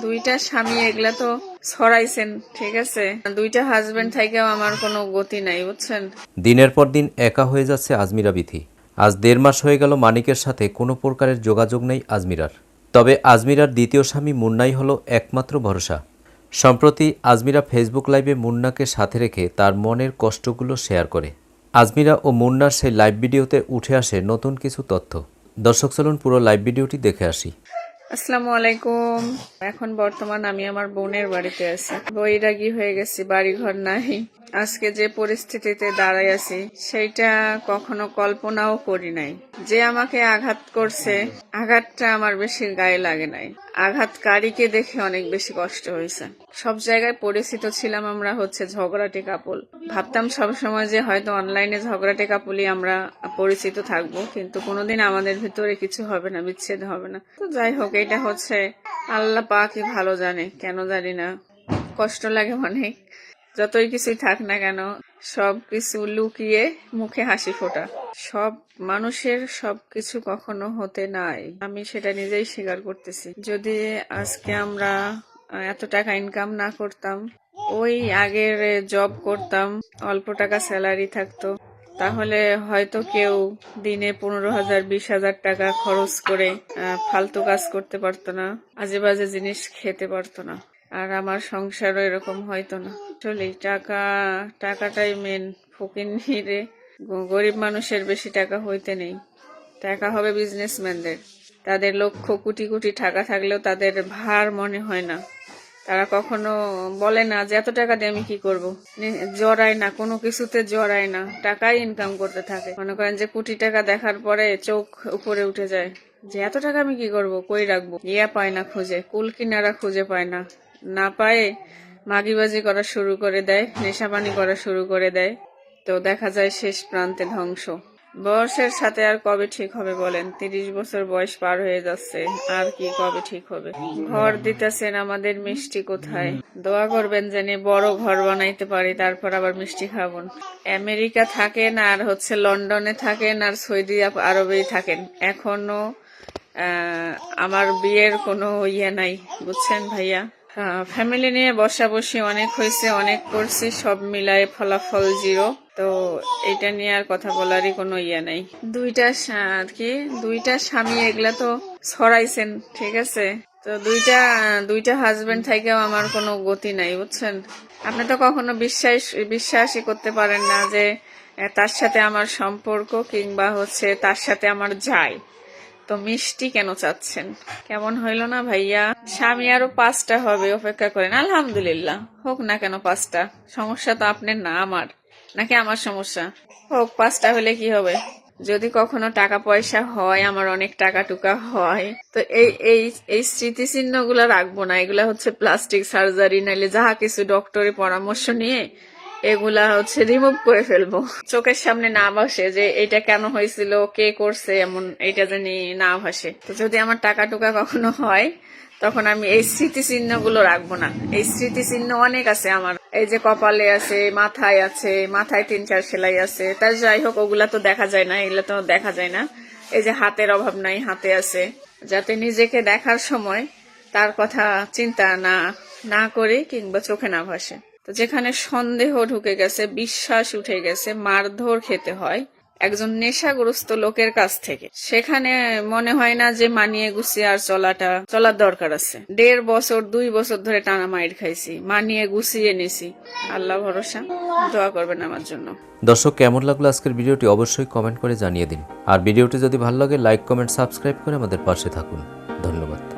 দুইটা স্বামী এগুলা তো ছড়াইছেন, ঠিক আছে। দুইটা হাজবেন্ড থেকেও আমার কোনো গতি নাই, বুঝছেন। দিনের পর দিন একা হয়ে যাচ্ছে আজমিরা বিথি। আজ 1.5 মাস হয়ে গেল মানিকের সাথে কোনো প্রকারের যোগাযোগ নেই আজমিরার। তবে আজমিরার দ্বিতীয় স্বামী মুন্নাই হলো একমাত্র ভরসা। সম্প্রতি আজমিরা ফেসবুক লাইভে মুন্নাকে সাথে রেখে তার মনের কষ্টগুলো শেয়ার করে। আজমিরা ও মুন্নার সেই লাইভ ভিডিওতে উঠে আসে নতুন কিছু তথ্য। দর্শক চলুন পুরো লাইভ ভিডিওটি দেখে আসি। আসসালামু আলাইকুম। এখন বর্তমান আমি আমার বোনের বাড়িতে আছি। বৈরাগী হয়ে গেছি, বাড়ি ঘর নাই। আজকে যে পরিস্থিতিতে দাঁড়াই আছি সেইটা কখনো কল্পনাও করি নাই। যে আমাকে আঘাত করছে, আঘাতটা আমার বেশি গায়ে লাগে নাই, আঘাতকারীকে দেখে অনেক বেশি কষ্ট হয়েছে। সব জায়গায় পরিচিত ছিলাম আমরা হচ্ছে ঝগড়াটে কাপল। ভাবতাম সবসময় যে হয়তো অনলাইনে ঝগড়াটে কাপলই আমরা পরিচিত থাকবো, কিন্তু কোনোদিন আমাদের ভিতরে কিছু হবে না, বিচ্ছেদ হবে না। তো যাই হোক, এটা হচ্ছে আল্লাহ পাকই ভালো জানে, কেন জানি না কষ্ট লাগে অনেক। যতই কিছুই থাক না কেন, সব কিছু লুকিয়ে মুখে হাসি ফোটা। সব মানুষের সবকিছু কখনো হতে নাই, আমি সেটা নিজেই স্বীকার করতেছি। যদি আজকে আমরা এত টাকা ইনকাম না করতাম, ওই আগের জব করতাম, অল্প টাকা স্যালারি থাকতো, তাহলে হয়তো কেউ দিনে 15,000 20,000 টাকা খরচ করে ফালতু কাজ করতে পারতো না, আজে বাজে জিনিস খেতে পারতো না, আর আমার সংসারও এরকম হয়তো না। আসলে টাকাটাই মেন। ফকিন্নিরে গরিব মানুষের বেশি টাকা হইতে নেই, টাকা হবে বিজনেসম্যানদের। তাদের লক্ষ কোটি কোটি টাকা থাকলেও তাদের ভার মনে হয় না। তারা কখনো বলে না যে এত টাকা দিয়ে আমি কি করব, জড়ায় না, কোনো কিছুতে জড়ায় না, টাকাই ইনকাম করতে থাকে। মনে করেন যে কোটি টাকা দেখার পরে চোখ উপরে উঠে যায় যে এত টাকা আমি কি করব, কই রাখবো। ইয়া পায় না খুঁজে, কুল কিনারা খুঁজে পায় না, না পায়ে মাগিবাজি করা শুরু করে দেয়, নেশাপানি করা শুরু করে দেয়। তো দেখা যায় শেষ প্রান্তে ধ্বংস। বয়সের সাথে আর কবে ঠিক হবে বলেন? 30 বছর বয়স পার হয়ে যাচ্ছে, আর কি কবে ঠিক হবে? ঘর দিতেছেন, আমাদের মিষ্টি কোথায়? দোয়া করবেন যেন বড় ঘর বানাইতে পারি, তারপর আবার মিষ্টি খাবন। আমেরিকা থাকেন আর হচ্ছে লন্ডনে থাকেন আর সৌদি আরবেই থাকেন, এখনো আমার বিয়ের কোনো ইয়ে নাই, বুঝছেন ভাইয়া। ফ্যামিলি নিয়ে বসাবসি অনেক হয়েছে, অনেক করছি, সব মিলায় ফলাফল 0। তো এটা নিয়ে আর কথা বলারই কোনো ইয়ে নাই। দুইটা স্বামী এগুলা তো ছড়াইছেন, ঠিক আছে। তো দুইটা হাজবেন্ড থেকেও আমার কোনো গতি নাই, বুঝছেন। আপনি তো কখনো বিশ্বাসই করতে পারেন না যে তার সাথে আমার সম্পর্ক, কিংবা হচ্ছে তার সাথে আমার যায়। তো মিষ্টি কেন চাচ্ছেন? কেমন হইল না ভাইয়া? স্বামী আরো 5টা হবে, অপেক্ষা করেন। আলহামদুলিল্লাহ, হোক না কেন 5টা। সমস্যা তো আপনার না আমার, নাকি আমার সমস্যা? হোক, 5টা হলে কি হবে? যদি কখনো টাকা পয়সা হয়, আমার অনেক টাকা টুকা হয়, তো এই স্মৃতিচিহ্ন গুলা রাখবো না। এগুলা হচ্ছে প্লাস্টিক সার্জারি, নাইলে যাহা কিছু ডক্টরের পরামর্শ নিয়ে এগুলা হচ্ছে রিমুভ করে ফেলবো। চোখের সামনে না ভাসে যে এটা কেন হয়েছিল, কে করছে এমন, এটা জানি না ভাসে। তো যদি আমার টাকা টুকা কখনো হয়, তখন আমি এই স্মৃতিচিহ্ন গুলো রাখবো না। এই স্মৃতিচিহ্ন অনেক আছে আমার, এই যে কপালে আছে, মাথায় আছে, মাথায় 3-4 সেলাই আছে। তার যাই হোক, ওগুলা তো দেখা যায় না, এগুলা তো দেখা যায় না। এই যে হাতের অভাব নাই, হাতে আছে, যাতে নিজেকে দেখার সময় তার কথা চিন্তা না করে কিংবা চোখে না ভাসে। তো যেখানে সন্দেহ ঢুকে গেছে, বিশ্বাস উঠে গেছে, মারধর খেতে হয় একজন নেশাগ্রস্ত লোকের কাছ থেকে, সেখানে মনে হয় না যে মানিয়ে গুছিয়ে আর চলার দরকার আছে। 1.5 বছর 2 বছর ধরে টানা মাইর খাইছি, মানিয়ে গুছিয়ে নিছি। আল্লাহ ভরসা, দোয়া করবেন আমার জন্য। দর্শক, কেমন লাগলো আজকের ভিডিওটি অবশ্যই কমেন্ট করে জানিয়ে দিন। আর ভিডিওটি যদি ভালো লাগে, লাইক, কমেন্ট, সাবস্ক্রাইব করে আমাদের পাশে থাকুন। ধন্যবাদ।